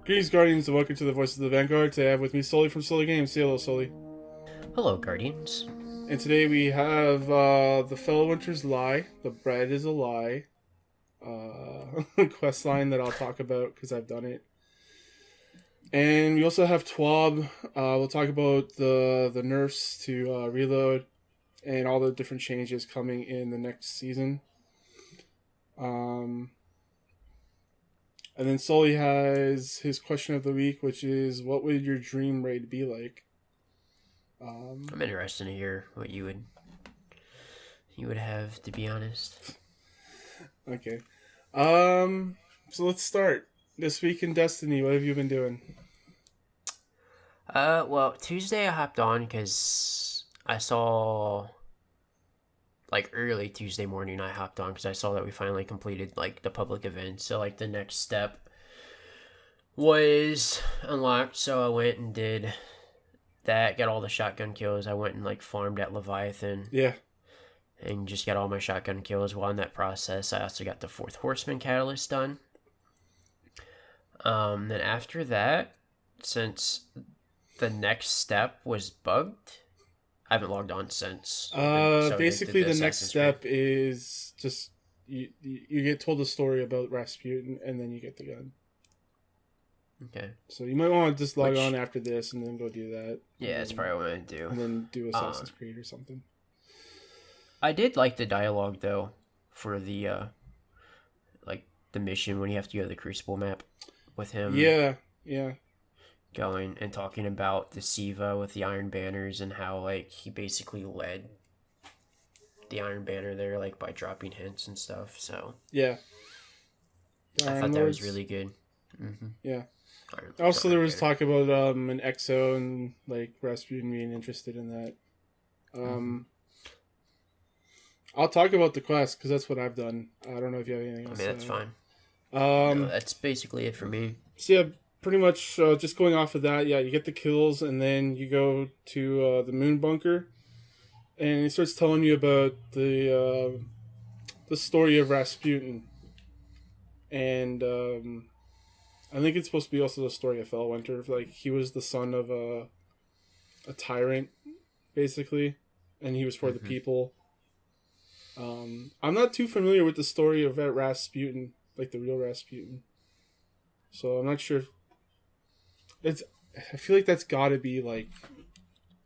Greetings, Guardians, and welcome to the Voice of the Vanguard. Today I have with me Sully from Sully Games. Say hello, Sully. Hello, Guardians. And today we have the Felwinter's Lie, The Bread is a Lie, quest line that I'll talk about because I've done it. And we also have Twab. We'll talk about the nerfs to reload and all the different changes coming in the next season. And then Sully has his question of the week, which is, what would your dream raid be like? I'm interested to hear what you would have, to be honest. Okay. So let's start. This week in Destiny, what have you been doing? Well, Tuesday I hopped on because I saw, early Tuesday morning I hopped on because I saw that we finally completed, the public event. So, the next step was unlocked, so I went and did that, got all the shotgun kills. I went and, farmed at Leviathan. Yeah. And just got all my shotgun kills. While in that process, I also got the 4th Horseman Catalyst done. Then after that, since the next step was bugged, I haven't logged on since. Basically, the next step is just you get told a story about Rasputin, and then you get the gun. Okay. So you might want to just log on after this, and then go do that. Yeah, that's probably what I'm gonna do. And then do Assassin's Creed or something. I did like the dialogue though, for the the mission when you have to go to the Crucible map with him. Yeah. Going and talking about the Siva with the Iron Banners and how he basically led the Iron Banner there by dropping hints and stuff. So yeah, I thought that was really good. Mm-hmm. Yeah. Also, there was talk about an EXO and Rasputin being interested in that. I'll talk about the quest because that's what I've done. I don't know if you have anything else. I mean, that's fine. No, that's basically it for me. So yeah, pretty much just going off of that. Yeah, you get the kills and then you go to the moon bunker, and it starts telling you about the story of Rasputin, and I think it's supposed to be also the story of Felwinter. He was the son of a tyrant, basically, and he was for the people. I'm not too familiar with the story of that Rasputin, the real Rasputin. So I'm not sure. I feel like that's got to be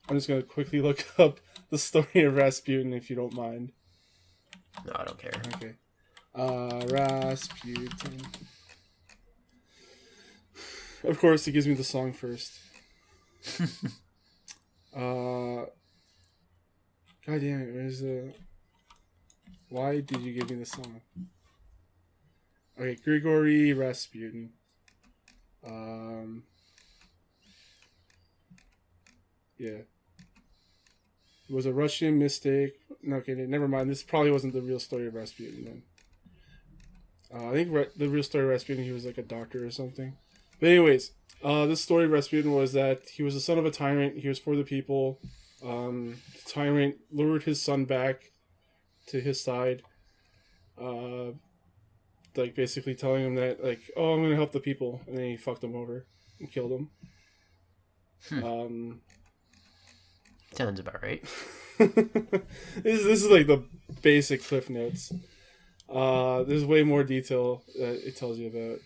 I'm just gonna quickly look up the story of Rasputin if you don't mind. No, I don't care. Okay. Rasputin. Of course, it gives me the song first. God damn it! Where's the? Why did you give me the song? Okay, Grigory Rasputin. Yeah. He was a Russian mystic. No, okay, never mind. This probably wasn't the real story of Rasputin then. I think the real story of Rasputin, he was a doctor or something. But anyways, this story of Rasputin was that he was the son of a tyrant. He was for the people. The tyrant lured his son back to his side. Basically telling him that, oh, I'm going to help the people. And then he fucked him over and killed him. Sounds about right. This is the basic Cliff Notes. There's way more detail that it tells you about.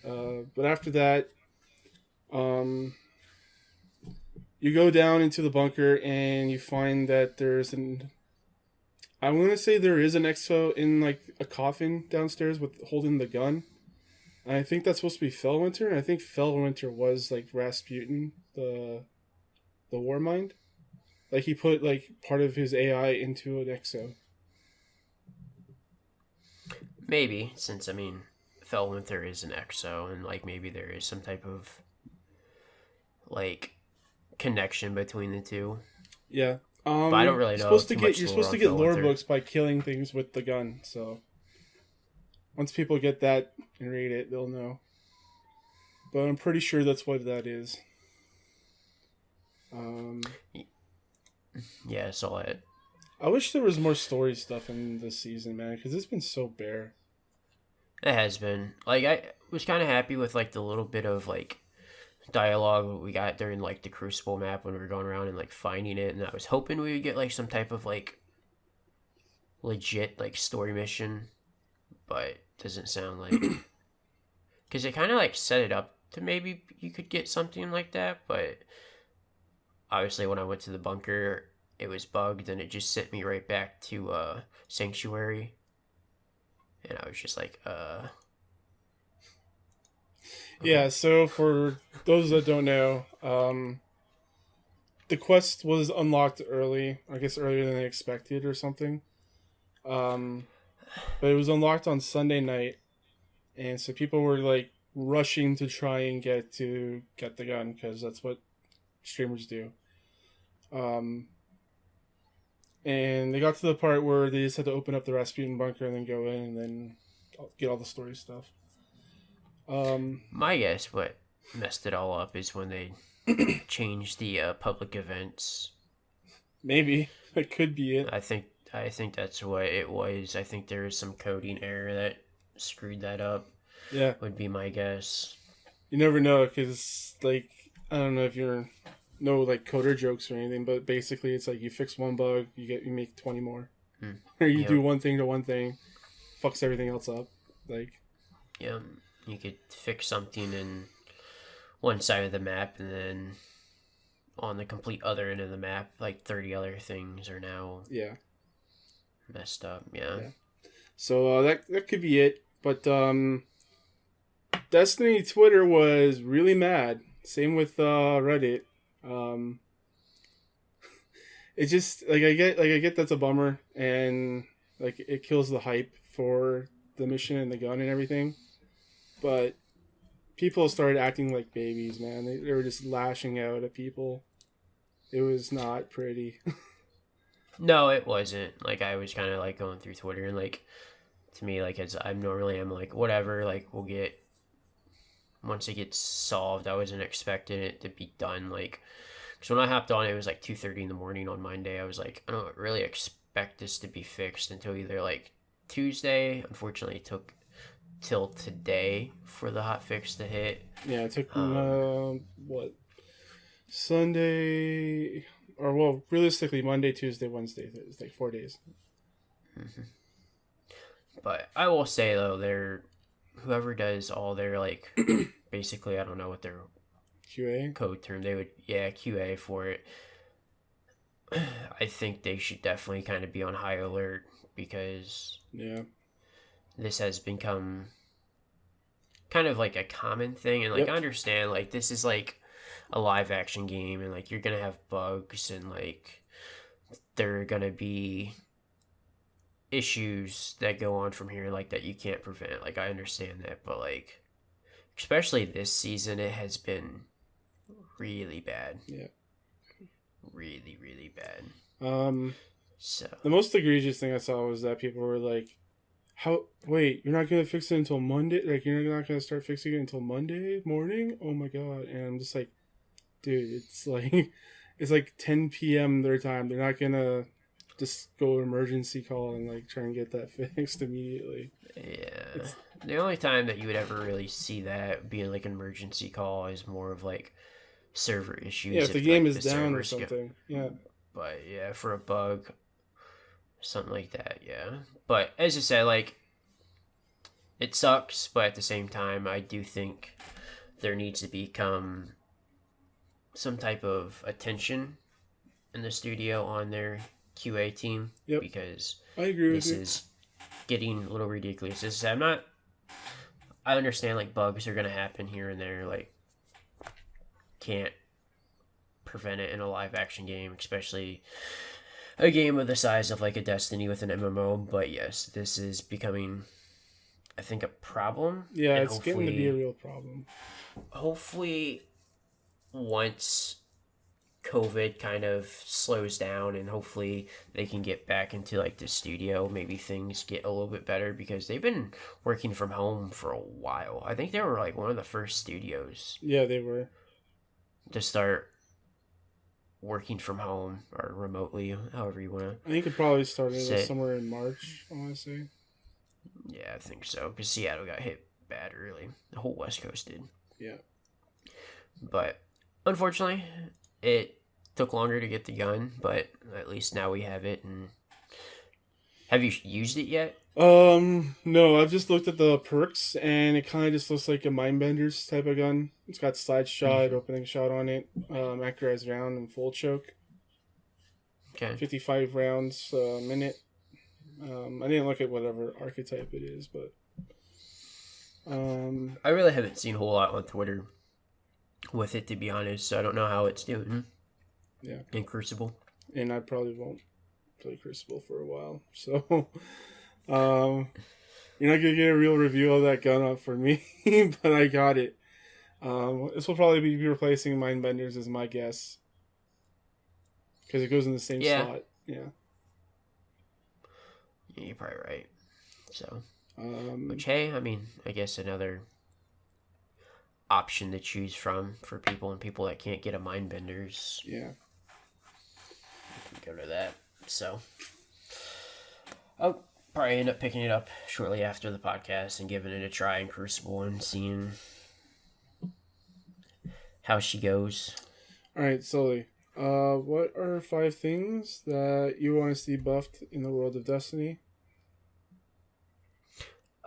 But after that, you go down into the bunker and you find that there's I'm going to say there is an exo in a coffin downstairs holding the gun. And I think that's supposed to be Felwinter, and I think Felwinter was Rasputin, the Warmind. He put part of his AI into an exo. Maybe, since Felwinter is an exo, and maybe there is some type of connection between the two. Yeah. But I don't really know. You're supposed to get lore books by killing things with the gun. So once people get that and read it, they'll know. But I'm pretty sure that's what that is. Yeah, I saw it. I wish there was more story stuff in this season, man, because it's been so bare. It has been. Like, I was kind of happy with, like, the little bit of, like, dialogue we got during like the Crucible map when we were going around and like finding it, and I was hoping we would get like some type of like legit like story mission, but doesn't sound like, because it kind of like set it up to maybe you could get something like that, but obviously when I went to the bunker it was bugged and it just sent me right back to Sanctuary, and I was just like okay. Yeah, so for those that don't know, the quest was unlocked early, I guess earlier than they expected or something. But it was unlocked on Sunday night, and so people were like rushing to try and get the gun because that's what streamers do. And they got to the part where they just had to open up the Rasputin bunker and then go in and then get all the story stuff. My guess what messed it all up is when they changed the public events. Maybe that could be it. I think that's what it was. I think there was some coding error that screwed that up. Yeah, would be my guess. You never know because like I don't know if you're no like coder jokes or anything, but basically it's like you fix one bug, you make 20 more, or you do one thing to one thing, fucks everything else up. Like yeah, you could fix something in one side of the map, and then on the complete other end of the map, like 30 other things are now messed up. Yeah. So that could be it. But Destiny Twitter was really mad. Same with Reddit. It just I get that's a bummer, and like it kills the hype for the mission and the gun and everything. But people started acting like babies, man. They were just lashing out at people. It was not pretty. No, it wasn't. Like I was kind of like going through Twitter, and like to me, like as I normally am, like whatever, like we'll get once it gets solved. I wasn't expecting it to be done. Like, because when I hopped on, it was like 2:30 in the morning on Monday. I was like, I don't really expect this to be fixed until either like Tuesday. Unfortunately, it took till today for the hot fix to hit. Yeah, it took Sunday, or well, realistically Monday, Tuesday, Wednesday. It's like 4 days. Mm-hmm. But I will say though, whoever does all their like basically I don't know what their QA code term they would QA for it. I think they should definitely kind of be on high alert because this has become kind of like a common thing, and like I understand like this is like a live action game and like you're gonna have bugs and like there are gonna be issues that go on from here like that you can't prevent. Like I understand that, but like especially this season it has been really bad. Really, really bad. So the most egregious thing I saw was that people were like, wait, you're not gonna fix it until Monday? Like you're not gonna start fixing it until Monday morning? Oh my god. And I'm just like, dude, it's like 10 p.m. their time. They're not gonna just go emergency call and like try and get that fixed immediately. Yeah. The only time that you would ever really see that being like an emergency call is more of like server issues. Yeah, if the game is down or something. Yeah. But yeah, for a bug, something like that, yeah. But as I said, like it sucks, but at the same time I do think there needs to become some type of attention in the studio on their QA team because I agree with this you. is getting a little ridiculous. I understand like bugs are gonna happen here and there, like can't prevent it in a live action game, especially a game of the size of like a Destiny with an MMO. But yes, this is becoming, I think, a problem. Yeah, it's getting to be a real problem. Hopefully, once COVID kind of slows down and hopefully they can get back into like the studio, maybe things get a little bit better because they've been working from home for a while. I think they were like one of the first studios. Yeah, they were. To start working from home or remotely, however you want to. I think it probably started somewhere in March, I want to say. Yeah, I think so, because Seattle got hit bad early. The whole West Coast did. Yeah. But unfortunately, it took longer to get the gun, but at least now we have it. And have you used it yet? No, I've just looked at the perks, and it kind of just looks like a Mindbender's type of gun. It's got slide shot, Mm-hmm. opening shot on it, accurized round, and full choke. Okay. 55 rounds a minute. I didn't look at whatever archetype it is, but I really haven't seen a whole lot on Twitter with it, to be honest, so I don't know how it's doing yeah, in Crucible. and I probably won't play Crucible for a while, so um, you're not gonna get a real review of that gun up for me, but I got it. This will probably be replacing Mindbenders, is my guess, because it goes in the same Yeah, slot. Yeah. you're probably right. So, Um, which, hey, I mean, I guess another option to choose from for people and people that can't get a Mindbenders. yeah. Go to that. So, I'll probably end up picking it up shortly after the podcast and giving it a try in Crucible and seeing how she goes. All right, Sully. What are 5 things that you want to see buffed in the world of Destiny?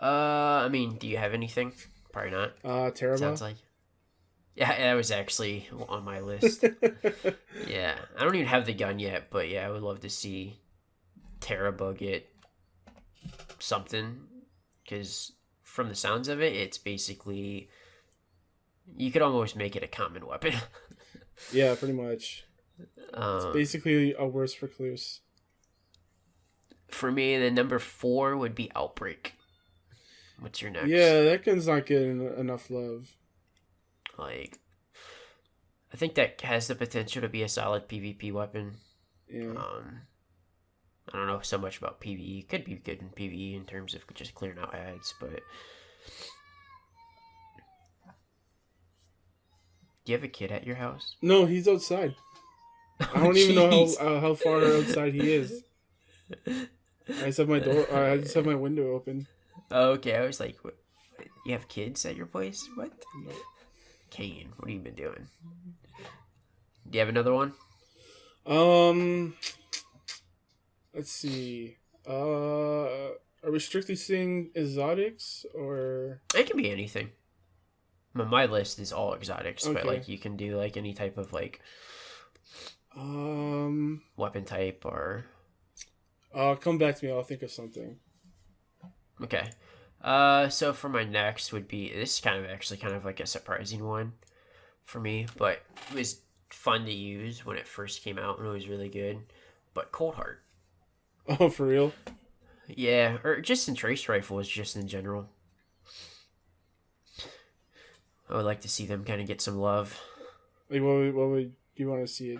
I mean, do you have anything? Probably not. Teraba. Sounds like. Yeah, that was actually on my list. Yeah, I don't even have the gun yet, but yeah, I would love to see Teraba get something, because from the sounds of it, it's basically you could almost make it a common weapon. Yeah, pretty much. It's basically a worse recluse. For me, the number 4 would be Outbreak. What's your next? Yeah, that gun's not getting enough love. Like, I think that has the potential to be a solid PvP weapon. Yeah. I don't know so much about PvE. Could be good in PvE in terms of just clearing out ads, but do you have a kid at your house? No, he's outside. I don't even know how far outside he is. I just have my door. I just have my window open. Oh, okay, I was like, what? You have kids at your place? What? No. Kane, what have you been doing? Do you have another one? Let's see. Are we strictly seeing exotics or? It can be anything. My list is all exotics, but Okay. like you can do like any type of like weapon type or. Come back to me. I'll think of something. Okay. So for my next would be this is kind of like a surprising one for me, but it was fun to use when it first came out and it was really good. But Cold Heart. Oh, for real? Yeah, or just in trace rifles, just in general. I would like to see them kind of get some love. Like, what would you want to see it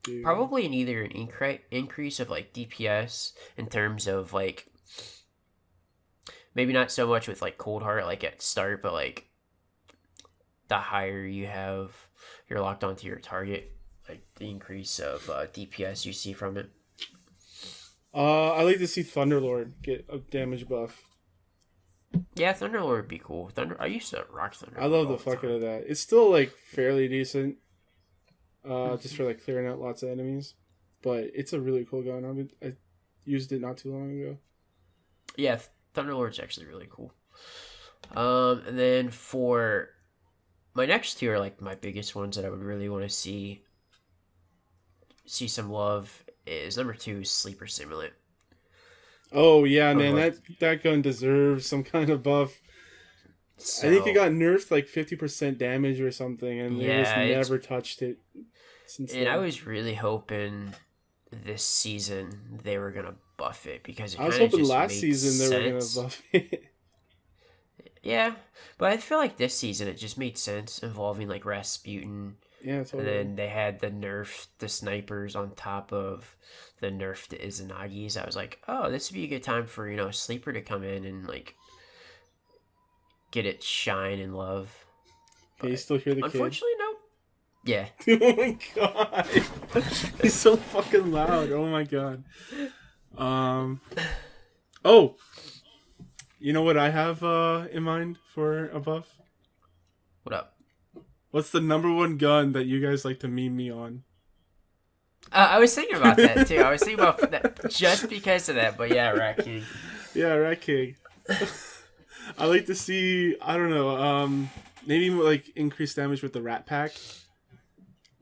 do? Probably in either an increase of like DPS in terms of like maybe not so much with like Cold Heart like at start, but like the higher you're locked onto your target, like the increase of DPS you see from it. I like to see Thunderlord get a damage buff. Yeah, Thunderlord would be cool. I used to rock Thunderlord. I love the fuck out of that. It's still like fairly decent. Just for like clearing out lots of enemies, but it's a really cool gun. I used it not too long ago. Yeah, Thunderlord's actually really cool. And then for my next two are like my biggest ones that I would really want to see some love is number 2 is Sleeper Simulant. Oh yeah, man, that gun deserves some kind of buff. So, I think it got nerfed like 50% damage or something, and they just never touched it since then. I was really hoping this season they were gonna buff it because I was hoping last season they were gonna buff it. Yeah, but I feel like this season it just made sense involving like Rasputin. Yeah, totally. And then they had the nerf the snipers on top of the nerf the Izanagis. I was like, oh, this would be a good time for Sleeper to come in and like get its shine and love. Can you still hear the unfortunately, kid? No. Yeah. Oh my god, he's so fucking loud. Oh my god. Oh, you know what I have in mind for a buff? What up? What's the number one gun that you guys like to meme me on? I was thinking about that too. I was thinking about that just because of that. But yeah, Rat King. Yeah, Rat King. I like to see, I don't know, maybe like increased damage with the Rat Pack.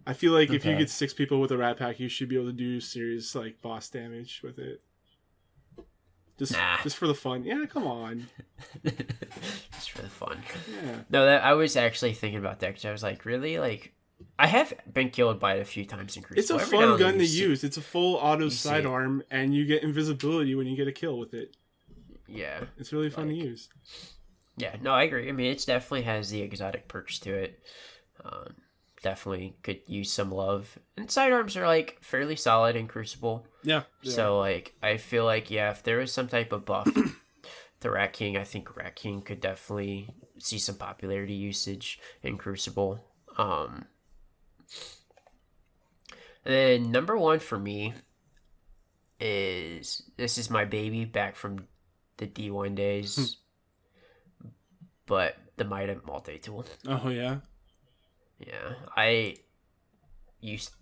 I feel like if you get 6 people with a Rat Pack, you should be able to do serious like boss damage with it. Just for the fun. Yeah, come on. Just for the fun. Yeah. No, I was actually thinking about that because I was like, really, like. I have been killed by it a few times in Crucible. It's a fun gun to use. It's a full auto sidearm, and you get invisibility when you get a kill with it. Yeah. It's really fun to use. Yeah, no, I agree. I mean, it definitely has the exotic perks to it. Definitely could use some love. And sidearms are, like, fairly solid in Crucible. Yeah. So, like, I feel like, yeah, if there was some type of buff to Rat King, I think Rat King could definitely see some popularity usage in Crucible. And then number 1 for me is this is my baby back from the D1 days, but the Mida multi-tool. Oh yeah, yeah.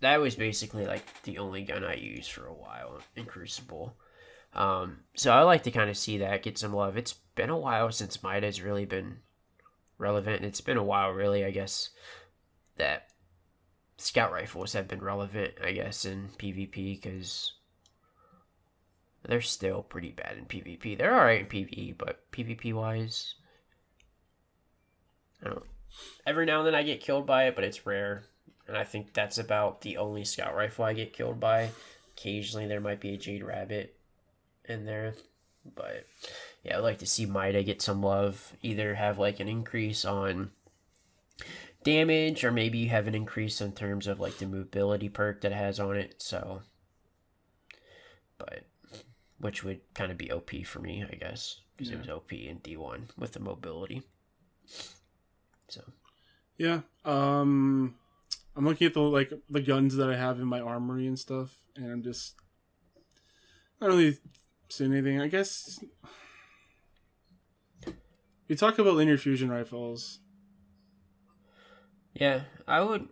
That was basically like the only gun I used for a while in Crucible. So I like to kind of see that get some love. It's been a while since Mida's really been relevant. It's been a while, really, I guess, that scout rifles have been relevant, I guess, in PvP, because they're still pretty bad in PvP. They're alright in PvE, but PvP-wise, I don't know. Every now and then I get killed by it, but it's rare, and I think that's about the only scout rifle I get killed by. Occasionally there might be a Jade Rabbit in there, but yeah, I'd like to see Mida get some love, either have like an increase on damage, or maybe you have an increase in terms of like the mobility perk that it has on it. So, but which would kind of be OP for me, I guess, because it was OP in D1 with the mobility. So, yeah. I'm looking at the guns that I have in my armory and stuff, and I'm just not really seeing anything. I guess we talk about linear fusion rifles. Yeah, I would,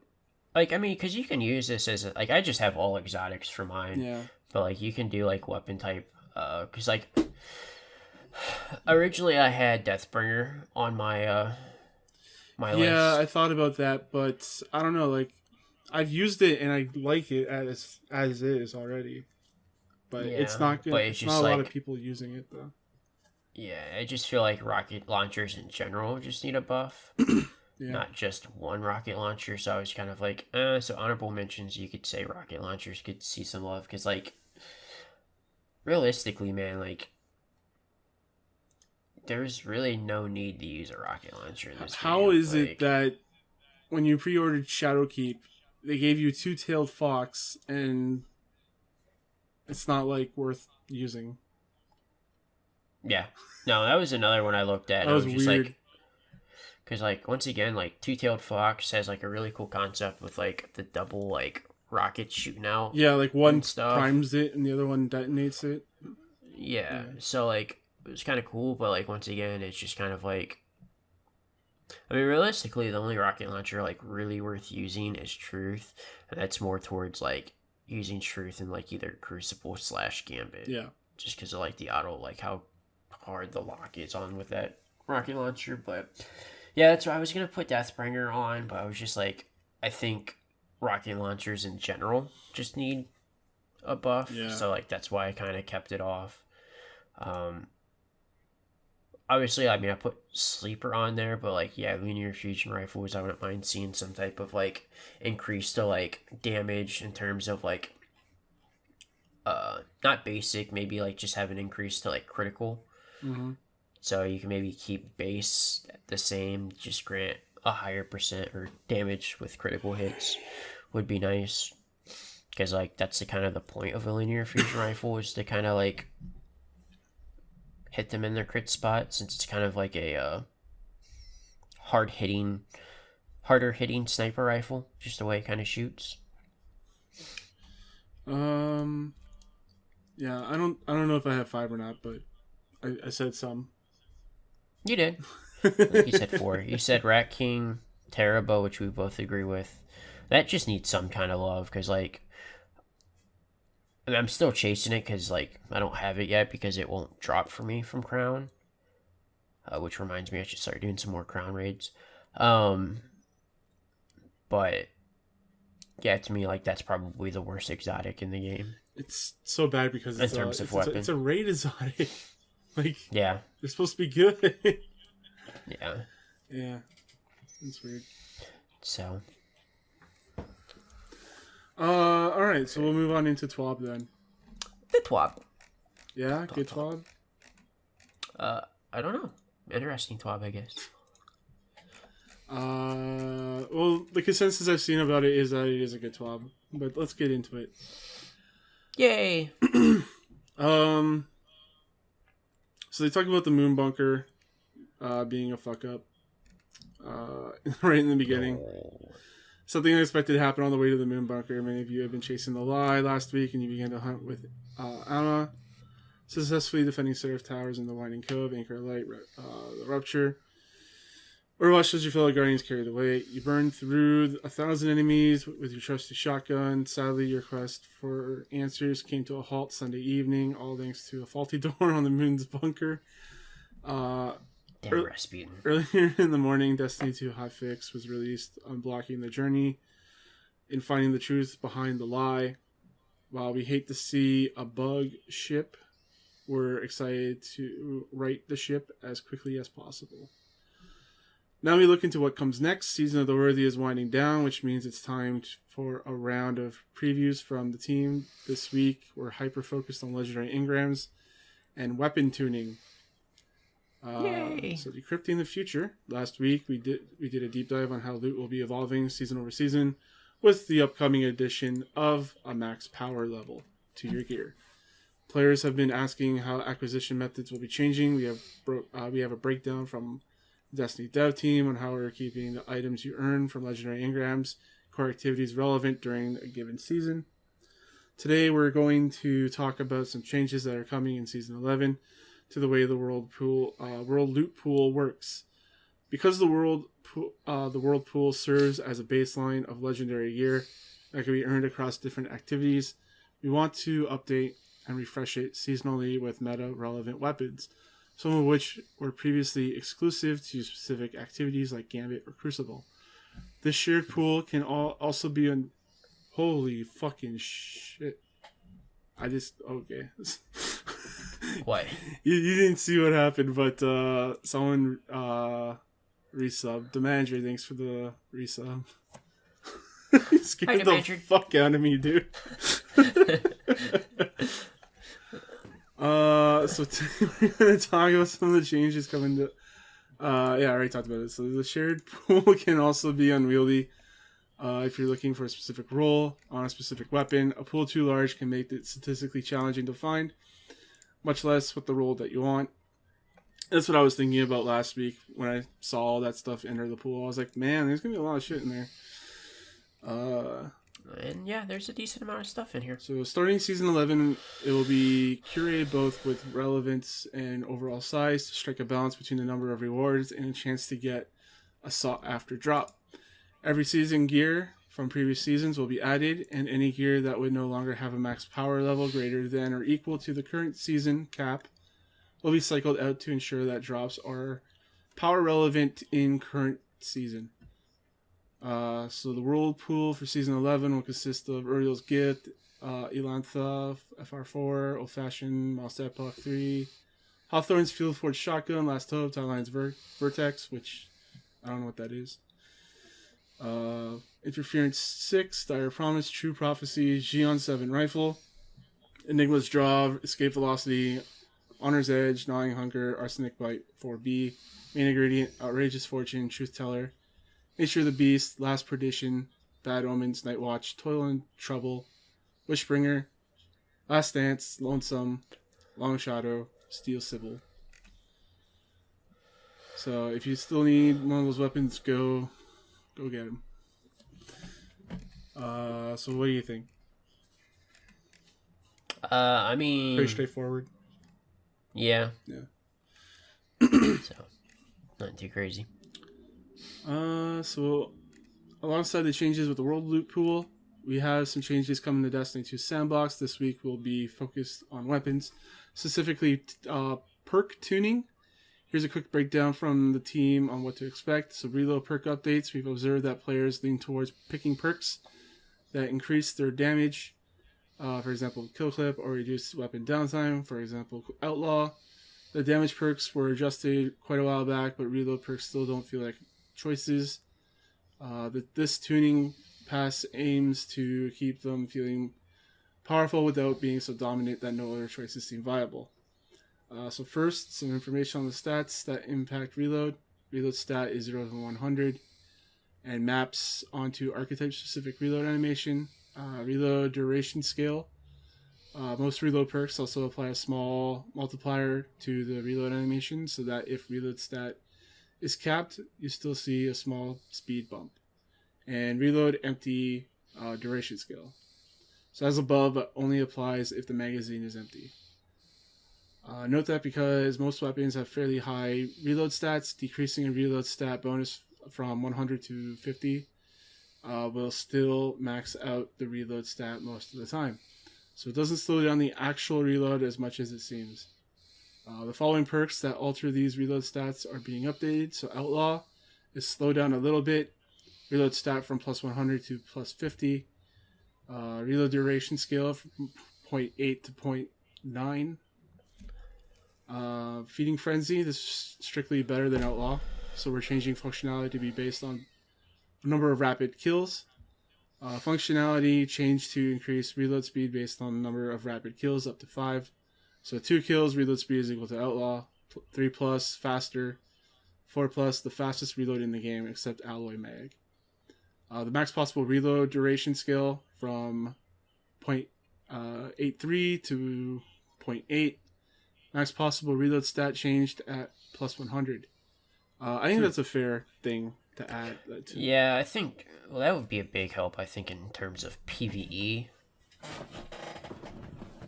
like, I mean, because you can use this as, like, I just have all exotics for mine. Yeah. But, like, you can do, like, weapon type, because, like, originally I had Deathbringer on my, my list. Yeah, I thought about that, but I don't know, like, I've used it and I like it as is already. But it's not good. It's not a lot of people using it, though. Yeah, I just feel like rocket launchers in general just need a buff. Yeah. Not just one rocket launcher, so I was kind of like, so honorable mentions, you could say rocket launchers could see some love, because, like, realistically, man, like, there's really no need to use a rocket launcher in this game. How is it that when you pre-ordered Shadowkeep, they gave you Two-Tailed Fox, and it's not, like, worth using? Yeah. No, that was another one I looked at. That was just weird. Like, because, like, once again, like, Two-Tailed Fox has, like, a really cool concept with, like, the double, like, rockets shooting out. Yeah, like, one primes it and the other one detonates it. Yeah. So, like, it was kind of cool, but, like, once again, it's just kind of, like, I mean, realistically, the only rocket launcher, like, really worth using is Truth, and that's more towards, like, using Truth in, like, either Crucible / Gambit. Yeah. Just because of, like, the auto, like, how hard the lock is on with that rocket launcher, but yeah, that's why I was gonna put Deathbringer on, but I was just like, I think rocket launchers in general just need a buff. Yeah. So, like, that's why I kind of kept it off. Obviously, I mean, I put Sleeper on there, but, like, yeah, linear fusion rifles, I wouldn't mind seeing some type of, like, increase to, like, damage in terms of, like, not basic, maybe, like, just have an increase to, like, critical. Mm-hmm. So you can maybe keep base the same, just grant a higher percent or damage with critical hits would be nice. Because, like, that's the kind of the point of a linear fusion rifle, is to kind of, like, hit them in their crit spot, since it's kind of like a harder hitting sniper rifle, just the way it kind of shoots. Yeah, I don't know if I have 5 or not, but I said some. You did. I think you said 4. You said Rat King, Terrible, which we both agree with. That just needs some kind of love, because, like, I mean, I'm still chasing it, because, like, I don't have it yet, because it won't drop for me from Crown. Which reminds me, I should start doing some more Crown raids. But, yeah, to me, like, that's probably the worst exotic in the game. It's so bad because it's, In terms of weapon. It's a raid exotic. Like, yeah. They're supposed to be good. Yeah. Yeah. It's weird. So. Alright, so we'll move on into TWAB then. The TWAB. Yeah, good TWAB? I don't know. Interesting TWAB, I guess. Well, the consensus I've seen about it is that it is a good TWAB. But let's get into it. Yay! So they talk about the moon bunker being a fuck up right in the beginning. Something unexpected happened on the way to the moon bunker. Many of you have been chasing the lie last week, and you began to hunt with Anna, successfully defending Seraph Towers in the Winding Cove, Anchor Light, the Rupture. Or watched as your fellow guardians carried away. You burned through 1,000 enemies with your trusty shotgun. Sadly, your quest for answers came to a halt Sunday evening, all thanks to a faulty door on the moon's bunker. Damn Rasputin. Earlier in the morning, Destiny 2 hotfix was released, unblocking the journey in finding the truth behind the lie. While we hate to see a bug ship, we're excited to right the ship as quickly as possible. Now we look into what comes next. Season of the Worthy is winding down, which means it's time for a round of previews from the team. This week, we're hyper-focused on legendary engrams and weapon tuning. Yay! So decrypting the future. Last week, we did a deep dive on how loot will be evolving season over season with the upcoming addition of a max power level to your gear. Players have been asking how acquisition methods will be changing. We have a breakdown from Destiny dev team on how we're keeping the items you earn from legendary engrams core activities relevant during a given season. Today we're going to talk about some changes that are coming in season 11 to the way the world loot pool works. Because the world pool serves as a baseline of legendary gear that can be earned across different activities, we want to update and refresh it seasonally with meta relevant weapons, some of which were previously exclusive to specific activities like Gambit or Crucible. This shared pool can also be on... Holy fucking shit. Okay. What? You didn't see what happened, but someone resubbed. The manager, thanks for the resub. You scared the fuck out of me, dude. So today we're going to talk about some of the changes coming to... I already talked about it. So the shared pool can also be unwieldy if you're looking for a specific role on a specific weapon. A pool too large can make it statistically challenging to find, much less with the role that you want. That's what I was thinking about last week when I saw all that stuff enter the pool. I was like, man, there's going to be a lot of shit in there. And yeah, there's a decent amount of stuff in here. So starting season 11, it will be curated both with relevance and overall size to strike a balance between the number of rewards and a chance to get a sought-after drop. Every season gear from previous seasons will be added, and any gear that would no longer have a max power level greater than or equal to the current season cap will be cycled out to ensure that drops are power relevant in current season. So the world pool for season 11 will consist of Uriel's Gift, Elantha, FR4, Old Fashioned, Moss Epoch 3, Hawthorne's Field Forge Shotgun, Last Hope, Tideline's Vertex, which I don't know what that is. Interference 6, Dire Promise, True Prophecy, Xion 7 Rifle, Enigma's Draw, Escape Velocity, Honor's Edge, Gnawing Hunger, Arsenic Bite 4B, Main Ingredient, Outrageous Fortune, Truth Teller, Nature of the Beast, Last Perdition, Bad Omens, Night Watch, Toil and Trouble, Wishbringer, Last Dance, Lonesome, Long Shadow, Steel Sibyl. So if you still need one of those weapons, go get them. So what do you think? I mean... Pretty straightforward. Yeah. Yeah. So, not too crazy. So alongside the changes with the World Loot Pool, we have some changes coming to Destiny 2 Sandbox. This week will be focused on weapons, specifically perk tuning. Here's a quick breakdown from the team on what to expect. So reload perk updates. We've observed that players lean towards picking perks that increase their damage. For example, kill clip or reduce weapon downtime. For example, outlaw. The damage perks were adjusted quite a while back, but reload perks still don't feel like choices. This tuning pass aims to keep them feeling powerful without being so dominant that no other choices seem viable. So first, some information on the stats that impact reload. Reload stat is 0 to 100 and maps onto archetype-specific reload animation. Reload duration scale. Most reload perks also apply a small multiplier to the reload animation so that if reload stat is capped, you still see a small speed bump. And reload empty duration scale. So as above, but only applies if the magazine is empty. Note that because most weapons have fairly high reload stats, decreasing a reload stat bonus from 100 to 50 will still max out the reload stat most of the time. So it doesn't slow down the actual reload as much as it seems. The following perks that alter these reload stats are being updated. So Outlaw is slowed down a little bit. Reload stat from plus 100 to plus 50. Reload duration scale from 0.8 to 0.9. Feeding Frenzy, this is strictly better than Outlaw. So we're changing functionality to be based on the number of rapid kills. Functionality changed to increase reload speed based on the number of rapid kills up to 5. So 2 kills, reload speed is equal to Outlaw. 3 plus, faster. 4 plus, the fastest reload in the game except Alloy Mag. The max possible reload duration scale from 0.83 to 0.8. Max possible reload stat changed at plus 100. I think that's a fair thing to add. Yeah, I think that would be a big help, I think, in terms of PvE.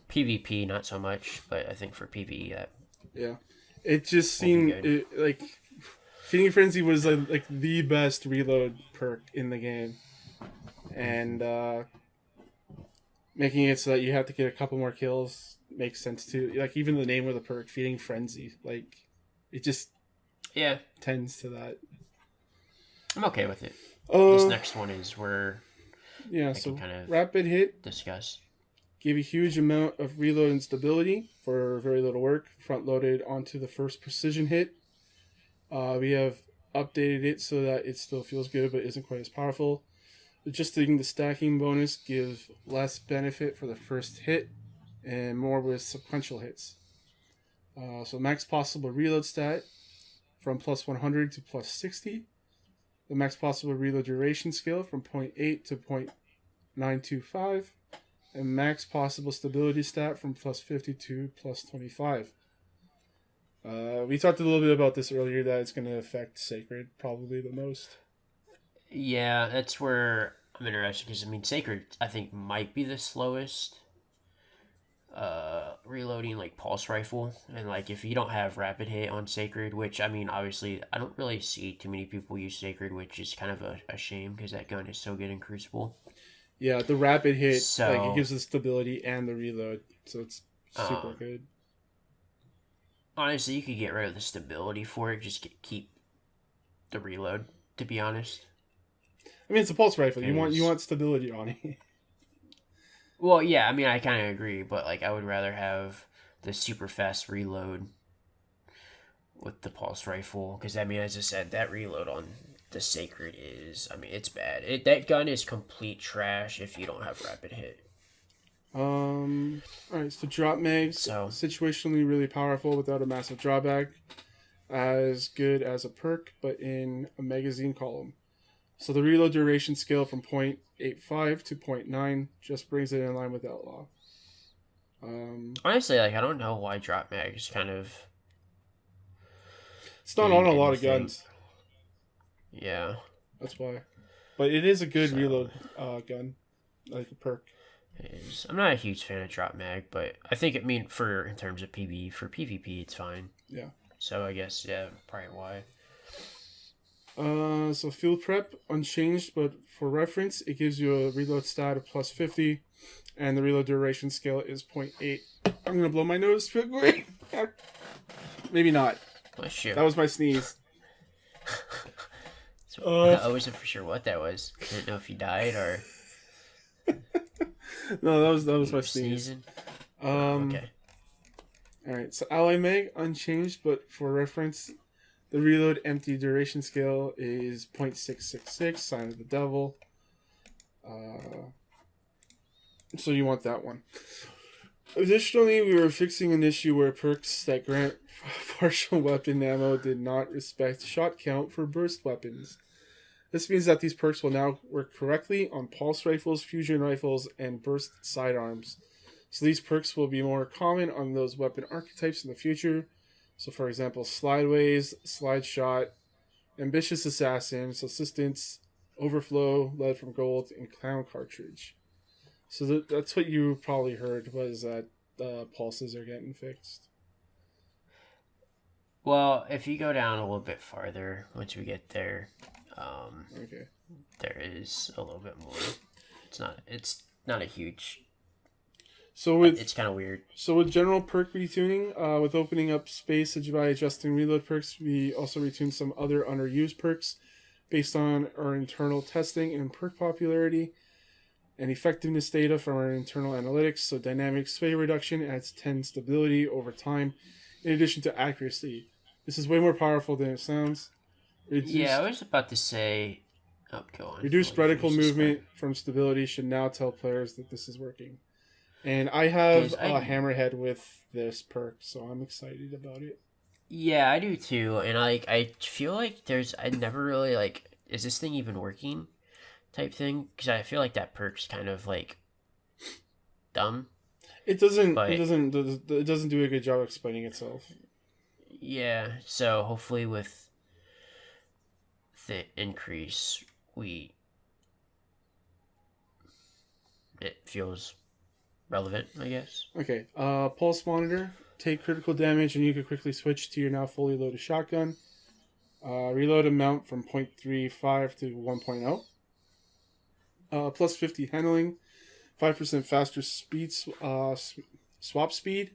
PvP, not so much, but I think for PvE, that... Yeah. It just seemed like Feeding Frenzy was like the best reload perk in the game. And making it so that you have to get a couple more kills makes sense too. Like even the name of the perk, Feeding Frenzy, like it just tends to that. I'm okay with it. This next one is where so kind of rapid hit discuss. Give a huge amount of reload and stability for very little work. Front loaded onto the first precision hit. We have updated it so that it still feels good but isn't quite as powerful. Adjusting the stacking bonus gives less benefit for the first hit and more with sequential hits. So max possible reload stat from plus 100 to plus 60. The max possible reload duration scale from 0.8 to 0.925. And max possible stability stat from plus 50 to plus 25. We talked a little bit about this earlier, that it's going to affect Sacred probably the most. Yeah, that's where I'm interested, because, I mean, Sacred, I think, might be the slowest reloading, like, pulse rifle. And, like, if you don't have rapid hit on Sacred, which, I mean, obviously, I don't really see too many people use Sacred, which is kind of a shame, because that gun is so good in Crucible. Yeah, the rapid hit, it gives the stability and the reload, so it's super good. Honestly, you could get rid of the stability for it, just keep the reload, to be honest. I mean, it's a pulse rifle. You want stability on it. Well, yeah, I mean, I kind of agree, but like I would rather have the super fast reload with the pulse rifle, because I mean, as I said, that reload on the Sacred is, I mean, it's bad. That gun is complete trash if you don't have rapid hit. Alright, so drop mags, situationally really powerful without a massive drawback. As good as a perk, but in a magazine column. So the reload duration scale from 0.85 to 0.9 just brings it in line with Outlaw. Honestly, like, I don't know why drop mags kind of... It's not on a lot of guns. Yeah. That's why. But it is a good reload gun. Like a perk. I'm not a huge fan of drop mag, but I think, I mean, in terms of PvE, for PvP, it's fine. Yeah. So I guess, yeah, probably why. So field prep unchanged, but for reference, it gives you a reload stat of plus 50, and the reload duration scale is 0.8. I'm gonna blow my nose real quick. Maybe not. Oh, shoot. That was my sneeze. So, I wasn't for sure what that was. I didn't know if you died or. No, that was my sneeze. Sneezing. Okay. All right. So ally mag unchanged, but for reference, the reload empty duration scale is 0.666. Sign of the devil. So you want that one. Additionally, we were fixing an issue where perks that grant partial weapon ammo did not respect shot count for burst weapons. This means that these perks will now work correctly on pulse rifles, fusion rifles, and burst sidearms. So these perks will be more common on those weapon archetypes in the future. So for example, slideways, slide shot, ambitious assassin, subsistence, overflow, lead from gold, and clown cartridge. So that's what you probably heard, was that pulses are getting fixed. Well, if you go down a little bit farther, once we get there, Okay. there is a little bit more. It's not a huge. So it's kind of weird. So with general perk retuning, with opening up space by adjusting reload perks, we also retuned some other underused perks based on our internal testing and perk popularity and effectiveness data from our internal analytics. So dynamic sway reduction adds 10 stability over time, in addition to accuracy. This is way more powerful than it sounds. Yeah, I was about to say. Oh, go on. Reduced reticle movement from stability should now tell players that this is working. And I have a hammerhead with this perk, so I'm excited about it. Yeah, I do too. And I feel like I never really is this thing even working type thing? Because I feel like that perk's kind of dumb. It doesn't do a good job explaining itself. Yeah, so hopefully with the increase, it feels relevant, I guess. Okay, pulse monitor. Take critical damage and you can quickly switch to your now fully loaded shotgun. Reload amount from 0.35 to 1.0. Plus 50 handling. 5% faster speed swap speed.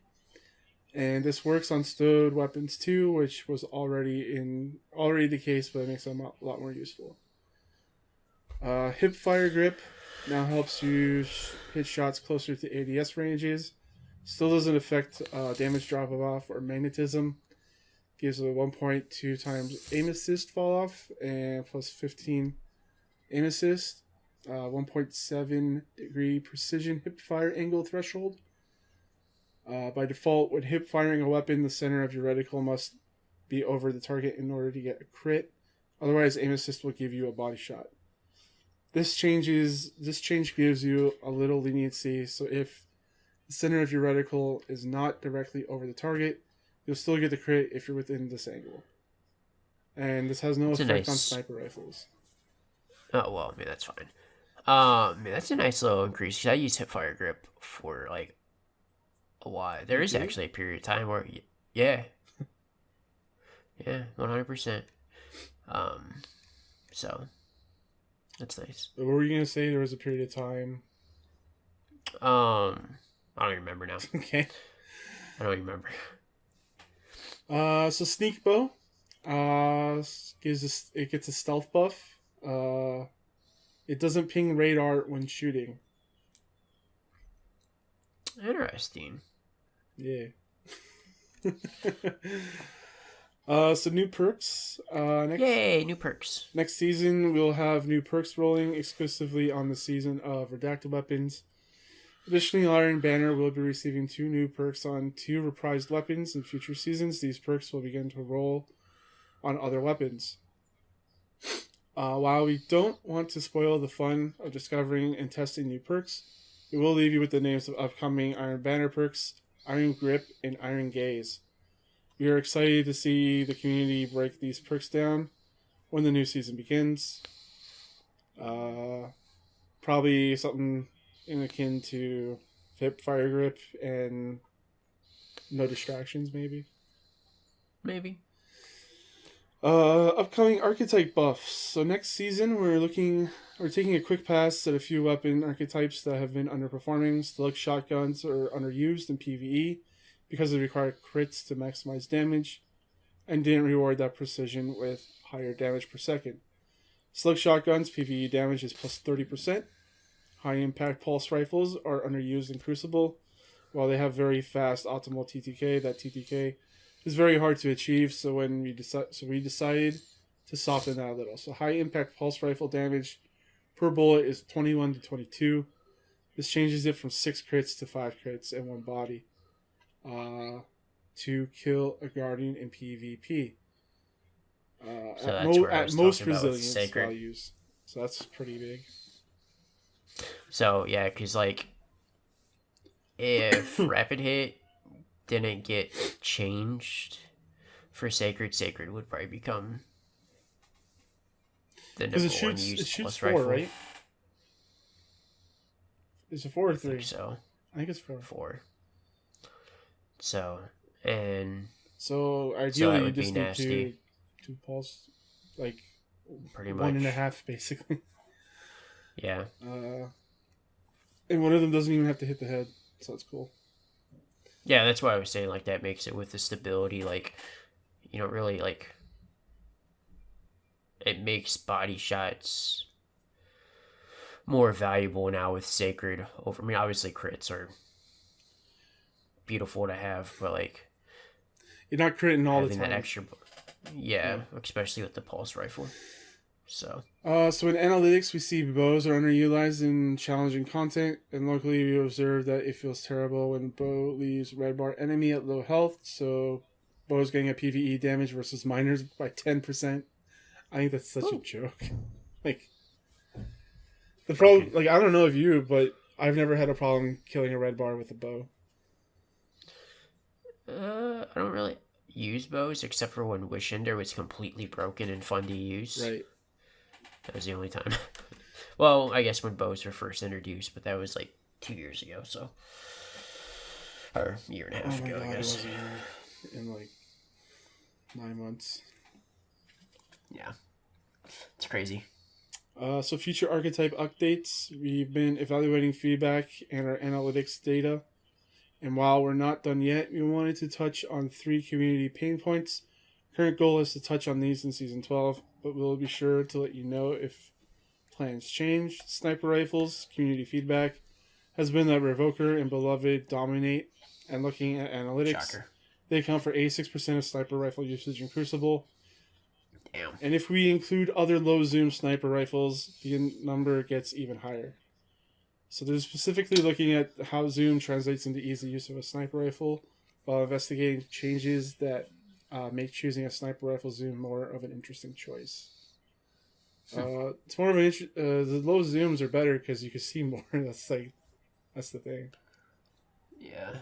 And this works on stowed weapons too, which was already the case, but it makes them a lot more useful. Hip fire grip now helps you hit shots closer to ADS ranges. Still doesn't affect damage drop off or magnetism. Gives a 1.2 times aim assist fall off and plus 15 aim assist. 1.7 degree precision hip fire angle threshold. By default, when hip firing a weapon, the center of your reticle must be over the target in order to get a crit. Otherwise, aim assist will give you a body shot. This change gives you a little leniency, so if the center of your reticle is not directly over the target, you'll still get the crit if you're within this angle. And this has no effect on sniper rifles. Oh, well, I mean, that's fine. That's a nice little increase, because I use hipfire grip for, a while. There is actually a period of time where, yeah. Yeah, 100%. So, that's nice. What were you going to say? There was a period of time? I don't even remember now. Okay. I don't even remember. So sneak bow, gets a stealth buff. It doesn't ping radar when shooting. Interesting. Yeah. So new perks. Yay, new perks. Next season, we'll have new perks rolling exclusively on the season of redacted weapons. Additionally, Iron Banner will be receiving 2 new perks on 2 reprised weapons in future seasons. These perks will begin to roll on other weapons. While we don't want to spoil the fun of discovering and testing new perks, we will leave you with the names of upcoming Iron Banner perks, Iron Grip, and Iron Gaze. We are excited to see the community break these perks down when the new season begins. Probably something akin to hip fire grip and no distractions, maybe. Maybe. Upcoming archetype buffs. So next season we're taking a quick pass at a few weapon archetypes that have been underperforming. Slug shotguns are underused in PvE because they require crits to maximize damage and didn't reward that precision with higher damage per second. Slug shotguns PvE damage is plus 30%. High impact pulse rifles are underused in Crucible. While they have very fast optimal TTK, that TTK is very hard to achieve. So we decided to soften that a little. So high impact pulse rifle damage per bullet is 21 to 22. This changes it from 6 crits to 5 crits in one body to kill a guardian in PvP. So that's where I At was most talking about with resilience Sacred. values. So that's pretty big. So yeah, because like if Rapid Hit didn't get changed for Sacred, Sacred would probably become the Because number one it used shoots plus 4, rifle. right? Is it 4 or I 3? think so. I think it's 4. 4. So and So that ideally, you would be just need nasty. to pulse like Pretty 1.5 much. basically. Yeah. And one of them doesn't even have to hit the head, so it's cool. Yeah, that's why I was saying like that makes it with the stability, like you don't really like it makes body shots more valuable now with Sacred over. I mean, obviously crits are beautiful to have, but like You're not critting all the having time. that extra, yeah, especially with the pulse rifle. So So in analytics, we see bows are underutilized in challenging content, and locally we observe that it feels terrible when bow leaves red bar enemy at low health. So bows getting a PVE damage versus miners by 10%. I think that's such a joke. Like the problem, like I don't know if you, but I've never had a problem killing a red bar with a bow. I don't really use bows except for when Wish Ender was completely broken and fun to use. Right. That was the only time. Well, I guess when bows were first introduced, but that was like 2 years ago, so or a year and a half ago, I guess. It was in like 9 months. Yeah, it's crazy. So future archetype updates. We've been evaluating feedback and our analytics data. And while we're not done yet, we wanted to touch on 3 community pain points. Current goal is to touch on these in Season 12, but we'll be sure to let you know if plans change. Sniper rifles, community feedback, has been that Revoker and Beloved dominate. And looking at analytics, Shocker. they account for 86% of sniper rifle usage in Crucible. Damn. And if we include other low zoom sniper rifles, the number gets even higher. So they're specifically looking at how zoom translates into easy use of a sniper rifle, while investigating changes that make choosing a sniper rifle zoom more of an interesting choice. It's more of an the low zooms are better because you can see more. That's the thing. Yeah.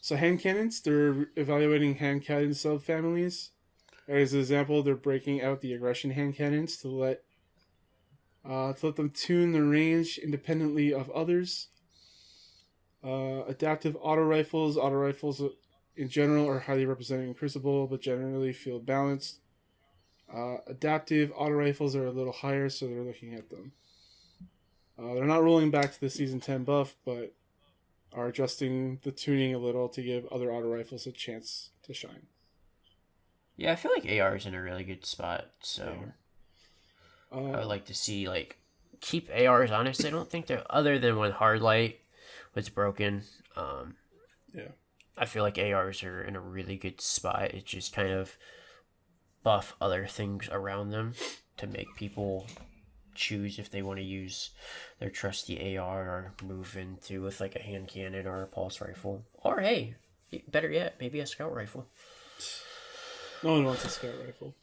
So hand cannons, they're evaluating hand cannon subfamilies. As an example, they're breaking out the aggression hand cannons to let them tune the range independently of others. Adaptive auto rifles in general are highly represented in Crucible, but generally feel balanced. Adaptive auto rifles are a little higher, so they're looking at them. They're not rolling back to the Season 10 buff, but are adjusting the tuning a little to give other auto rifles a chance to shine. Yeah, I feel like AR is in a really good spot, so I would like to see, like, keep ARs honest. I don't think they're, other than when Hard Light was broken, I feel like ARs are in a really good spot. It just kind of buff other things around them to make people choose if they want to use their trusty AR or move into with like a hand cannon or a pulse rifle. Or hey, better yet, maybe a scout rifle. No one wants a scout rifle.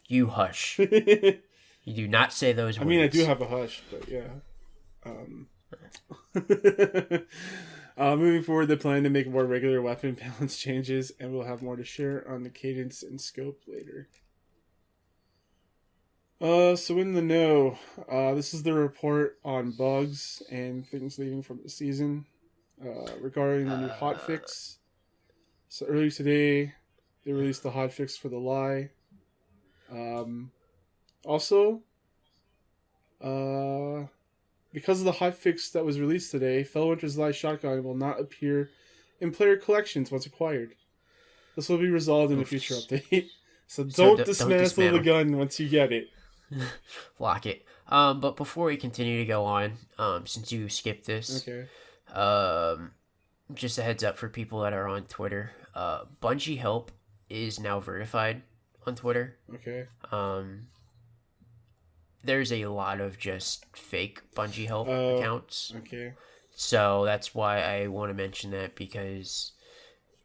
You hush. You do not say those words. I mean, I do have a hush, but yeah. Moving forward, they plan to make more regular weapon balance changes, and we'll have more to share on the cadence and scope later. So in the know, this is the report on bugs and things leaving from the season regarding the new hotfix. So earlier today, They released the hotfix for the Lie. Also, because of the hotfix that was released today, Felwinter's Lie shotgun will not appear in player collections once acquired. This will be resolved in a future update. So don't dismantle the gun once you get it. Lock it. But before we continue to go on, since you skipped this, Okay. Just a heads up for people that are on Twitter. Bungie Help is now verified on Twitter. Okay. There's a lot of just fake Bungie Help accounts. Okay. So that's why I want to mention that, because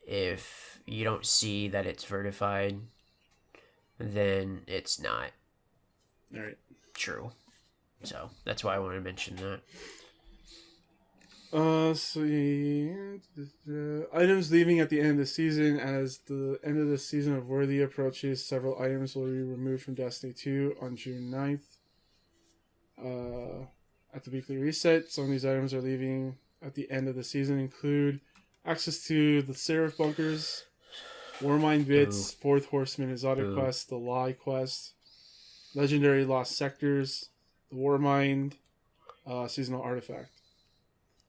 if you don't see that it's verified, then it's not true. So that's why I want to mention that. Items leaving at the end of the season. As the end of the season of Worthy approaches, several items will be removed from Destiny 2 on June 9th. At the weekly reset, some of these items are leaving at the end of the season include access to the Seraph bunkers, Warmind bits, Fourth Horseman exotic quest, the Lie quest, legendary lost sectors, the Warmind seasonal artifact.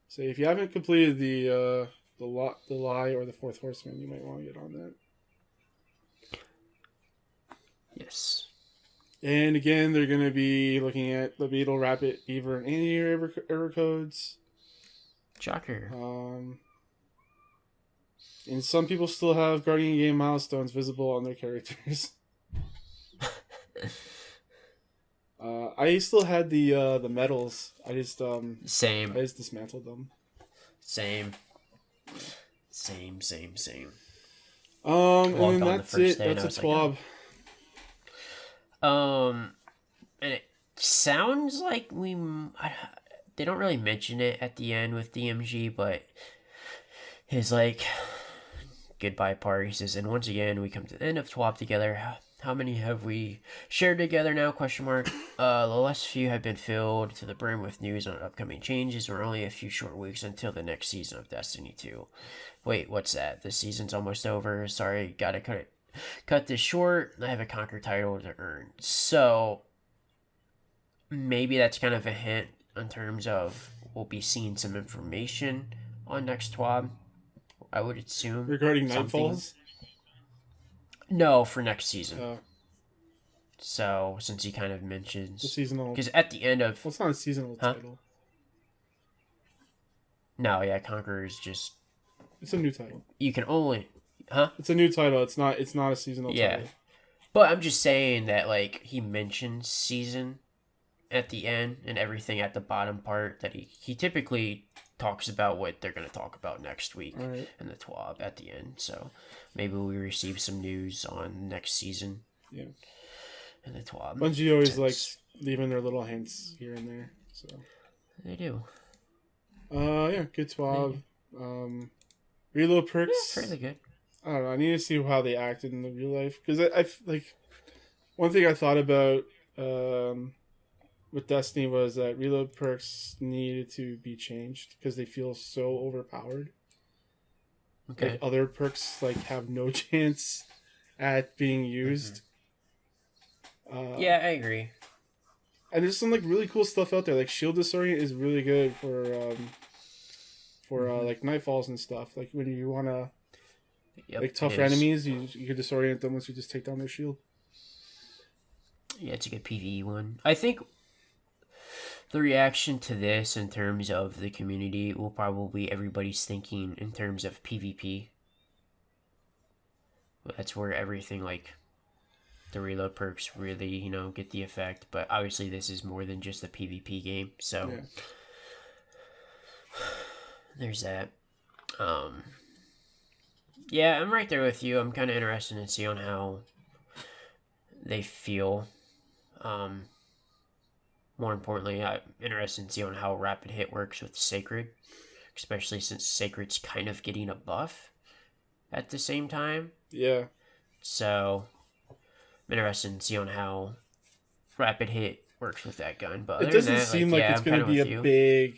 So if you haven't completed the Lie or the Fourth Horseman, you might want to get on that. Yes. And again, they're going to be looking at the Beetle, Rabbit, Beaver, and Anteater error codes. Shocker. And some people still have Guardian game milestones visible on their characters. I still had the medals. I just Same. I just dismantled them. Same. And then that's it. That's a TWAB. And it sounds like they don't really mention it at the end with DMG, but his goodbye party says, and once again we come to the end of TWAB together. How many have we shared together now? ? The last few have been filled to the brim with news on upcoming changes. We're only a few short weeks until the next season of Destiny 2. Wait, what's that? The season's almost over. Sorry, gotta cut this short. I have a Conquer title to earn. So maybe that's kind of a hint in terms of we'll be seeing some information on next TWAB. I would assume regarding Nightfalls. No, for next season. So, since he kind of mentions... The seasonal... Because at the end of... Well, it's not a seasonal title. No, yeah, Conqueror is just... It's a new title. You can only... Huh? It's a new title. It's not a seasonal title. But I'm just saying that, he mentions season at the end and everything at the bottom part, that he typically talks about what they're going to talk about next week in the TWAB at the end. So maybe we receive some news on next season. Yeah. In the TWAB. Bungie always likes leaving their little hints here and there. So they do. Yeah, good TWAB. Reload perks. Yeah, fairly good. I don't know. I need to see how they acted in the real life, because I one thing I thought about with Destiny was that reload perks needed to be changed because they feel so overpowered. Okay. Other perks have no chance at being used. Yeah, I agree. And there's some really cool stuff out there. Shield Disorient is really good for Nightfalls and stuff. When you want to tougher enemies, you can disorient them once you just take down their shield. Yeah, it's a good PvE one. I think the reaction to this in terms of the community will probably everybody's thinking in terms of PvP. That's where everything the reload perks really, get the effect. But obviously this is more than just a PvP game, so there's that. Yeah, I'm right there with you. I'm kind of interested to see on how they feel. More importantly, I'm interested to see on how Rapid Hit works with Sacred, especially since Sacred's kind of getting a buff at the same time. Yeah. So I'm interested to see on how Rapid Hit works with that gun. But it doesn't seem like it's going to be a big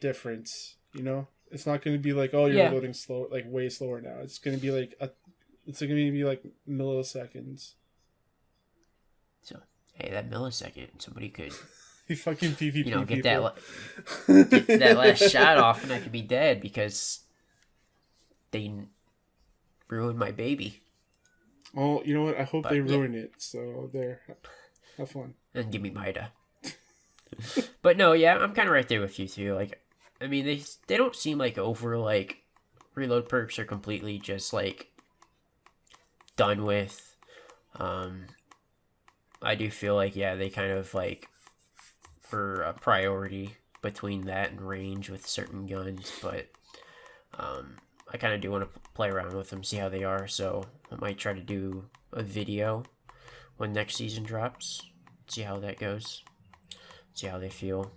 difference, It's not going to be you're loading slow, way slower now. It's going to be It's like maybe like milliseconds. So, hey, that millisecond, somebody could, You fucking PvP you know, get people. get that last shot off, and I could be dead because they ruined my baby. Well, you know what? I hope they But yeah, ruin it. So there, have fun. and give me Mida. But no, yeah, I'm kind of right there with you too. Like, I mean, they don't seem like over like reload perks are completely just like done with. I do feel like yeah, they kind of like were a priority between that and range with certain guns, but I kind of do want to play around with them, see how they are. So I might try to do a video when next season drops, see how that goes, see how they feel.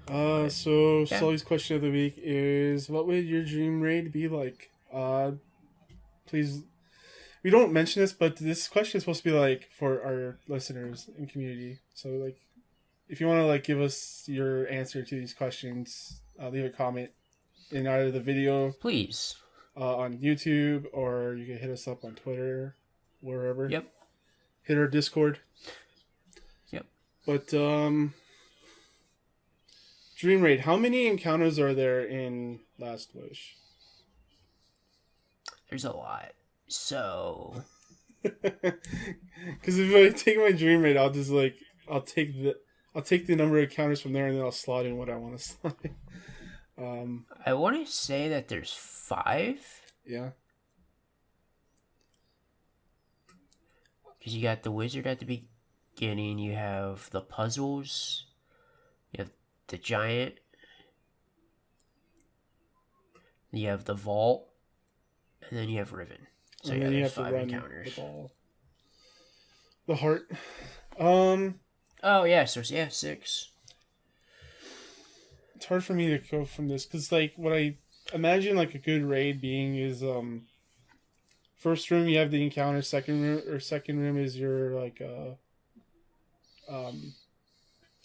So Yeah. Sully's question of the week is: what would your dream raid be like? Please. We don't mention this, but this question is supposed to be like for our listeners and community. So like, if you want to like give us your answer to these questions, leave a comment in either the video Please. on YouTube, or you can hit us up on Twitter, wherever. Yep. Hit our Discord. Yep. But Dream Raid, how many encounters are there in Last Wish? There's a lot. So Because if I take my Dream Raid, I'll just like I'll take the number of encounters from there, and then I'll slot in what I want to slot in. I want to say that there's 5. Yeah. Because you got the wizard at the beginning, you have the puzzles, you have the giant, you have the vault, and then you have Riven. So And yeah, then you there's have to 5 run encounters. the ball. The heart. Oh yeah, so yeah, 6. It's hard for me to go from this because like what I imagine like a good raid being is first room you have the encounter, second room is your like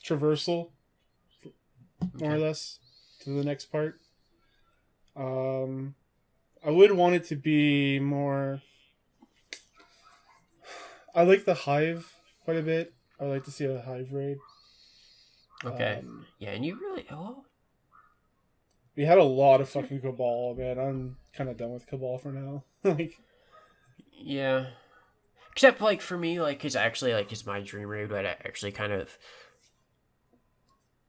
traversal, more or less, to the next part. I would want it to be more. I like the hive quite a bit. I would like to see a hive raid. Okay. Yeah, and you really we had a lot of fucking Cabal, man. I'm kind of done with Cabal for now. Like, yeah. Except like for me, like, cause actually, like, cause my dream raid would actually kind of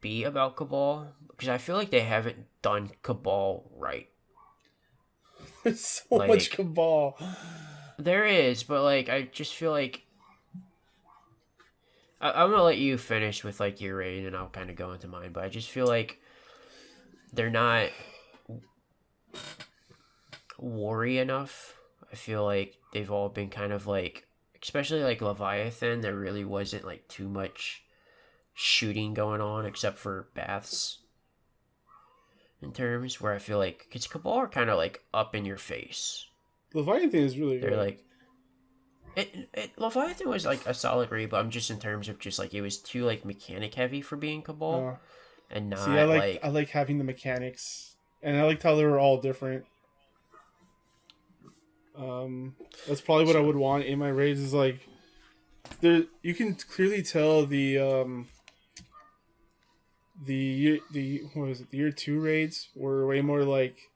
be about Cabal, because I feel like they haven't done Cabal right. there's so Like, much Cabal. There is, but like I just feel like I'm gonna let you finish with like your raid, and I'll kind of go into mine. But I just feel like they're not worry enough. I feel like they've all been kind of like, especially like Leviathan, there really wasn't like too much shooting going on except for baths. In terms where I feel like, because Cabal are kind of like up in your face. Leviathan is really They're good. like, Leviathan was like a solid raid, but I'm just in terms of just like it was too like mechanic heavy for being Cabal, and not See, I like having the mechanics, and I liked how they were all different. That's probably what I would want in my raids. Is like, there you can clearly tell the what was it? The year 2 raids were way more like,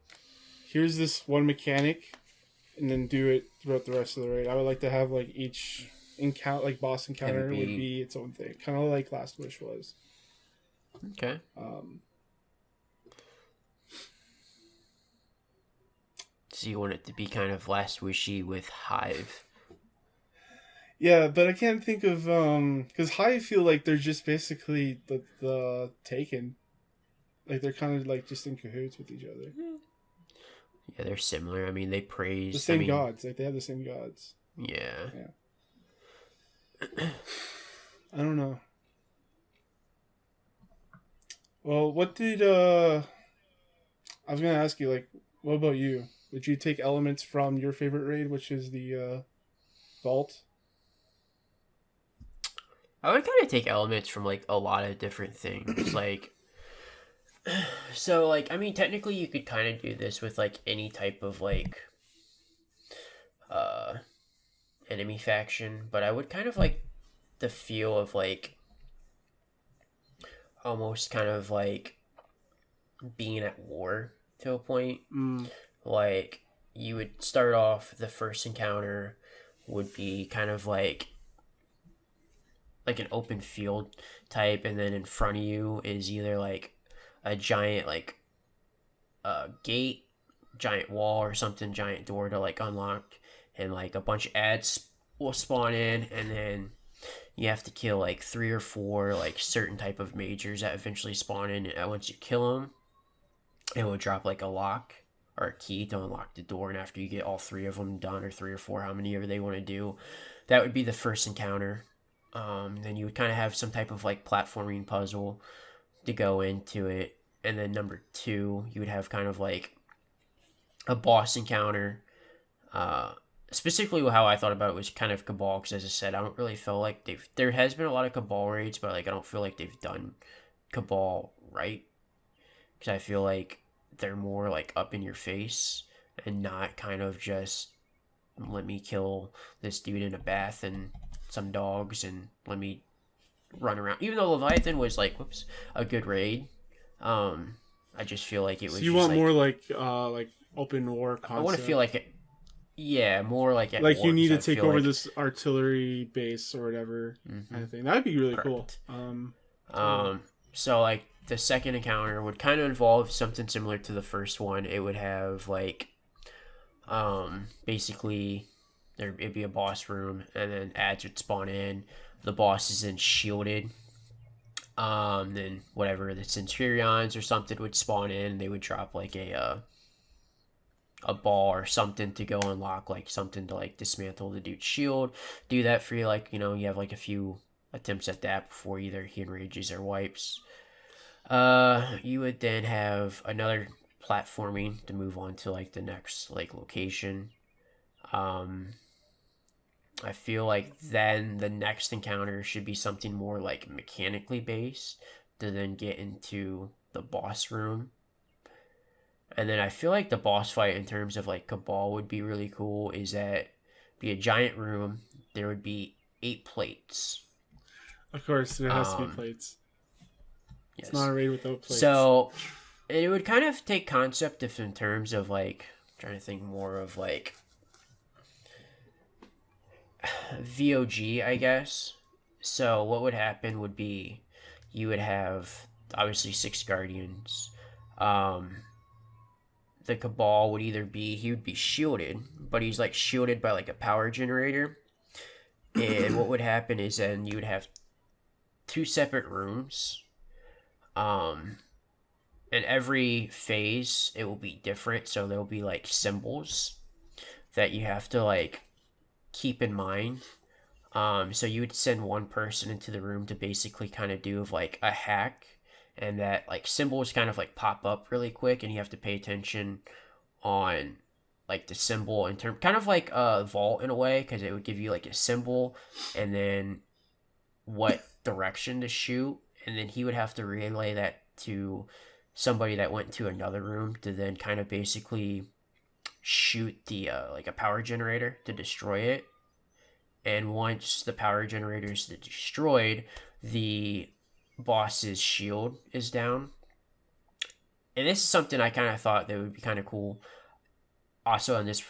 here's this one mechanic, and then do it throughout the rest of the raid. I would like to have like each encounter, like boss encounter, would be its own thing, kind of like Last Wish was. Okay. So you want it to be kind of Last Wishy with Hive. Yeah, but I can't think of because I feel like they're just basically the Taken, like they're kind of like just in cahoots with each other. Yeah, they're similar. I mean, they praise The same gods, like they have the same gods. Yeah. I don't know. Well, what did I was gonna ask you, like, what about you? Would you take elements from your favorite raid, which is the Vault? I would kind of take elements from like a lot of different things. Like, so like, I mean, technically you could kind of do this with like any type of like uh enemy faction, but I would kind of like the feel of like almost kind of like being at war to a point. Mm. Like you would start off, the first encounter would be kind of like an open field type, and then in front of you is either like a giant like gate, giant wall or something, giant door to like unlock, and like a bunch of ads will spawn in, and then you have to kill like 3 or 4 like certain type of majors that eventually spawn in, and once you kill them, it will drop like a lock or a key to unlock the door, and after you get all 3 of them done, or 3 or 4, how many ever they want to do, that would be the first encounter. Then you would kind of have some type of like platforming puzzle to go into it, and then number 2, you would have kind of like a boss encounter. Specifically, how I thought about it was kind of Cabal, because as I said, I don't really feel like there has been a lot of Cabal raids, but like I don't feel like they've done Cabal right, because I feel like they're more like up in your face and not kind of just let me kill this dude in a bath and some dogs and let me run around. Even though Leviathan was like a good raid, I just feel like it was. So you just want more like open war concept. I want to feel like it. Yeah, more like at like war, you need to 'cause I take feel over like, this artillery base or whatever kind of thing. That'd be really Correct. cool. So like the second encounter would kind of involve something similar to the first one. It would have like, basically, it'd be a boss room, and then ads would spawn in. The boss is then shielded. Then whatever the Centurions or something would spawn in. They would drop like a ball or something to go unlock, like something to like dismantle the dude's shield. Do that for you, like, you have like a few attempts at that before either he enrages or wipes. You would then have another platforming to move on to like the next like location. I feel like then the next encounter should be something more like mechanically based to then get into the boss room. And then I feel like the boss fight in terms of like Cabal would be really cool, is that be a giant room. There would be 8 plates. Of course, there has to be plates. Yes. It's not a raid without plates. So it would kind of take concept if in terms of like, I'm trying to think more of like VOG, I guess. So what would happen would be you would have obviously 6 guardians. The Cabal would either be, he would be shielded, but he's like shielded by like a power generator. And what would happen is then you would have 2 separate rooms. And every phase it will be different, so there'll be like symbols that you have to like keep in mind. So you would send one person into the room to basically kind of do like a hack, and that like symbols kind of like pop up really quick, and you have to pay attention on like the symbol in term, kind of like a vault in a way, because it would give you like a symbol and then what direction to shoot, and then he would have to relay that to somebody that went to another room to then kind of basically shoot the like a power generator to destroy it. And once the power generator is destroyed, the boss's shield is down. And this is something I kind of thought that would be kind of cool also in this,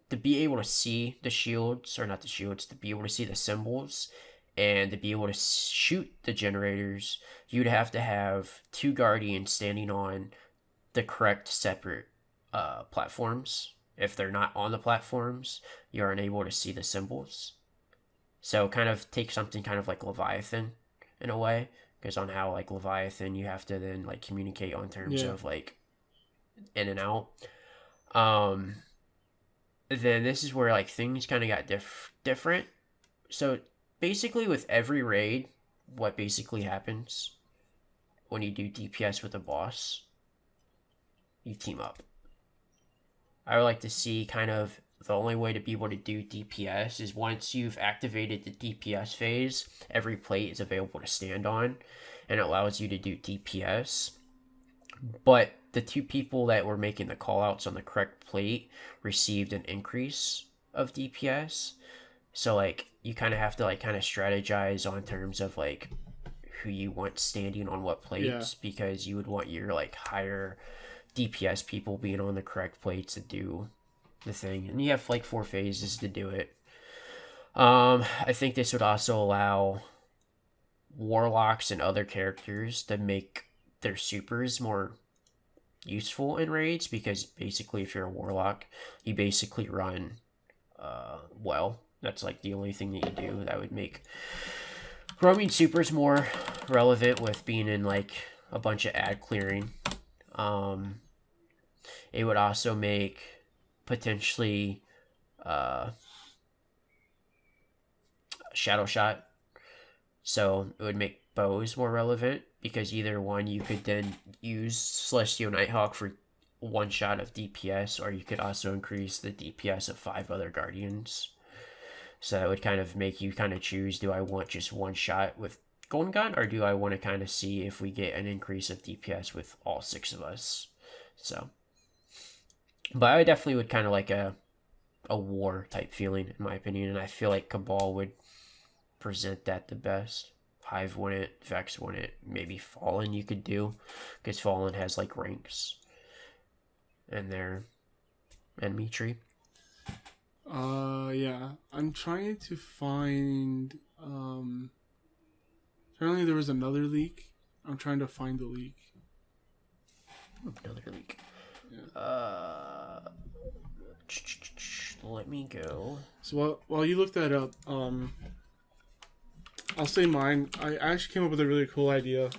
to be able to see the shields, or not the shields, to be able to see the symbols and to be able to shoot the generators. You'd have to have 2 guardians standing on the correct separate platforms. If they're not on the platforms, you're unable to see the symbols. So kind of take something kind of like Leviathan in a way, because on how like Leviathan you have to then like communicate on terms of like in and out. Then this is where like things kind of got different. So basically with every raid, what basically happens when you do DPS with a boss, you team up. I would like to see kind of the only way to be able to do DPS is once you've activated the DPS phase, every plate is available to stand on, and it allows you to do DPS. But the 2 people that were making the callouts on the correct plate received an increase of DPS. So like you kind of have to like kind of strategize on terms of like who you want standing on what plates, because you would want your like higher DPS people being on the correct plates to do the thing, and you have like 4 phases to do it. I think this would also allow warlocks and other characters to make their supers more useful in raids, because basically if you're a warlock, you basically run well. That's like the only thing that you do that would make roaming supers more relevant with being in like a bunch of ad clearing. It would also make potentially shadow shot, so it would make bows more relevant, because either one you could then use Celestial Nighthawk for 1 shot of DPS, or you could also increase the DPS of 5 other guardians. So that would kind of make you kind of choose, do I want just 1 shot with Golden Gun, or do I want to kind of see if we get an increase of DPS with all 6 of us? So, but I definitely would kind of like a war type feeling, in my opinion, and I feel like Cabal would present that the best. Hive wouldn't, Vex wouldn't, maybe Fallen you could do, because Fallen has like ranks in their enemy tree. Yeah. I'm trying to find, apparently there was another leak. I'm trying to find the leak. Another leak. Yeah. Let me go. So while you look that up, I'll say mine. I actually came up with a really cool idea.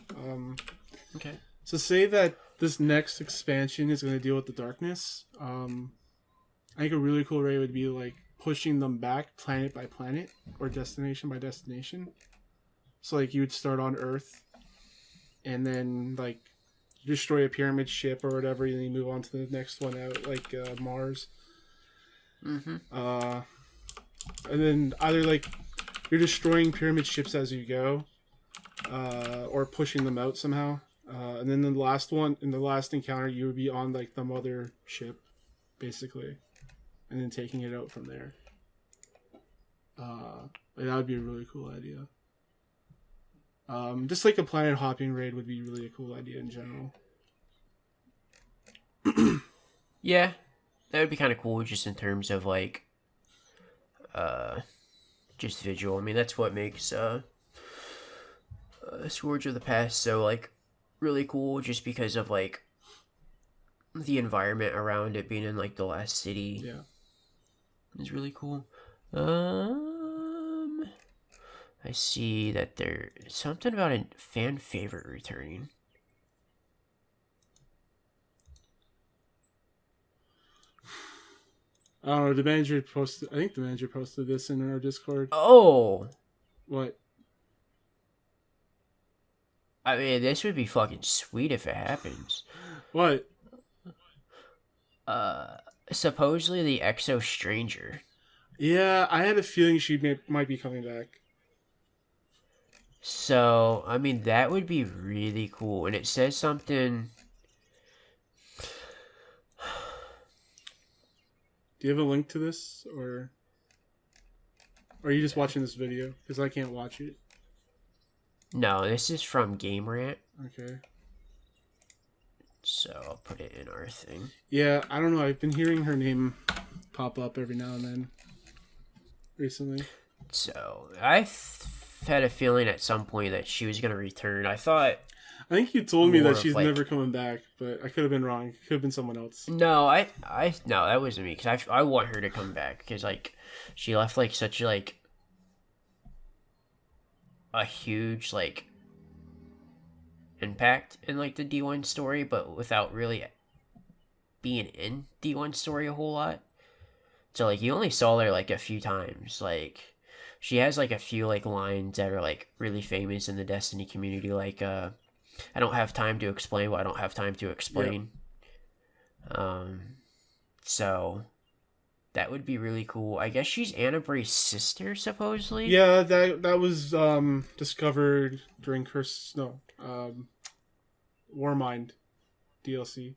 Okay. So say that this next expansion is going to deal with the darkness. I think a really cool raid would be like pushing them back planet by planet or destination by destination. So like you would start on Earth, and then like you destroy a pyramid ship or whatever, and then you move on to the next one out, like Mars. Mm-hmm. And then either like you're destroying pyramid ships as you go, or pushing them out somehow. And then the last one, in the last encounter, you would be on like the mother ship, basically, and then taking it out from there. That would be a really cool idea. Just like a planet hopping raid would be really a cool idea in general. Yeah, that would be kind of cool, just in terms of like, just visual. I mean, that's what makes Scourge of the Past so like really cool, just because of like the environment around it being in like the last city. Yeah, it's really cool. I see that there's something about a fan favorite returning. I don't know. The manager posted. I think the manager posted this in our Discord. Oh, What? I mean, this would be fucking sweet if it happens. What? Supposedly the Exo Stranger. Yeah, I had a feeling she might be coming back. So, I mean, that would be really cool. And it says something. Do you have a link to this, or are you just watching this video? Because I can't watch it. No, this is from Game Rant. Okay. So I'll put it in our thing. Yeah, I don't know. I've been hearing her name pop up every now and then recently. So had a feeling at some point that she was going to return. I think you told me that she's like, never coming back, but I could have been wrong. It could have been someone else. No, no, that wasn't me, because I want her to come back, because like she left like such like a huge like impact in like the D1 story, but without really being in D1 story a whole lot. So like you only saw her like a few times. Like she has like a few like lines that are like really famous in the Destiny community, like I don't have time to explain what I don't have time to explain. Yeah. So that would be really cool. I guess she's Anna Bray's sister, supposedly. Yeah, that was discovered during Warmind DLC.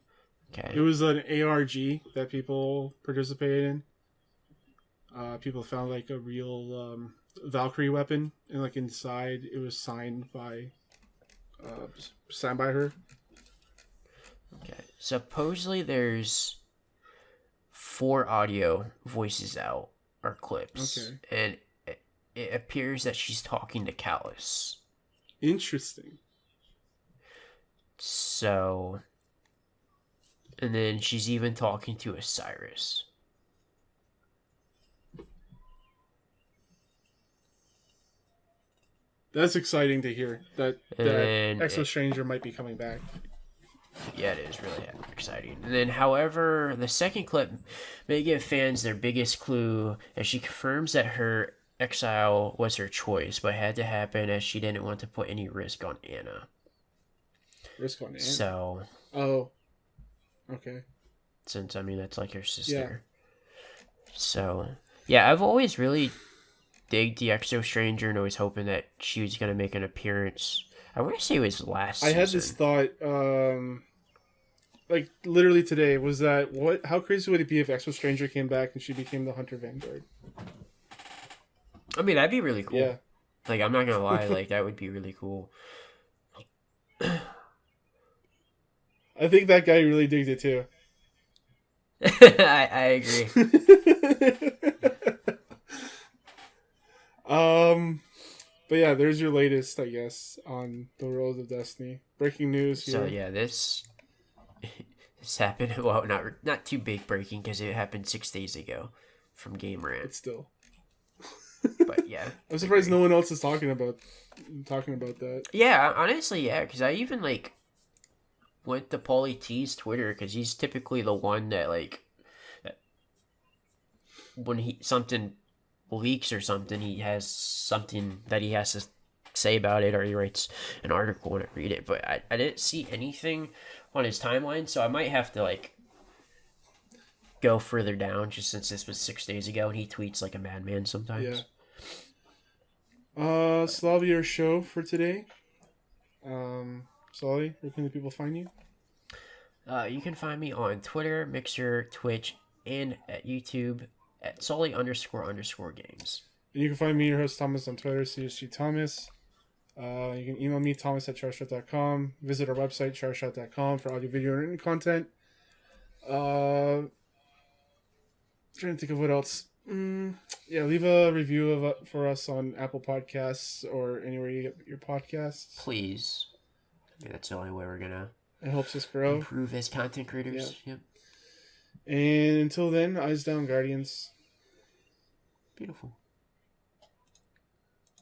Okay. It was an ARG that people participated in. People found like a real Valkyrie weapon, and like inside it was signed by her. Okay. Supposedly there's 4 audio voices out or clips, Okay. and it appears that she's talking to Callus. Interesting. So, and then she's even talking to Osiris. That's exciting to hear. That And Exo Stranger might be coming back. yeah, it is really exciting. And then, however, the second clip may give fans their biggest clue as she confirms that her exile was her choice, but had to happen as she didn't want to put any risk on Anna. Risk on Anna? So. Oh. Okay. Since, I mean, that's like her sister. Yeah. So, yeah, I've always really digged the Exo Stranger and always hoping that she was going to make an appearance. I want to say it was last season. I had this thought, like, literally today, was that, how crazy would it be if Exo Stranger came back and she became the Hunter Vanguard? I mean, that'd be really cool. Yeah. Like, I'm not going to lie, like, that would be really cool. I think that guy really digs it, too. I agree. But yeah, there's your latest, I guess, on the Road of Destiny. Breaking news here. So yeah, this happened. Well, not too big breaking because it happened 6 days ago from Game Rant. But still. But yeah, I'm surprised no one else is talking about that. Yeah, honestly, yeah, because I even like went to Paulie T's Twitter because he's typically the one that like when something leaks or something, he has something that he has to say about it, or he writes an article and I read it. But I didn't see anything on his timeline, so I might have to like go further down just since this was 6 days ago and he tweets like a madman sometimes. Yeah. So that'll be our show for today. Sully, where can the people find you? You can find me on Twitter, Mixer, Twitch, and at YouTube at Sully__games. And you can find me, your host Thomas, on Twitter, CSG Thomas. You can email me, thomas@charshot.com. Visit our website, charshot.com, for audio, video, and written content. Trying to think of what else. Yeah, leave a review for us on Apple Podcasts or anywhere you get your podcasts. Please. Yeah, that's the only way we're gonna It helps us grow. improve as content creators. Yeah. Yep. And until then, eyes down, Guardians. Beautiful.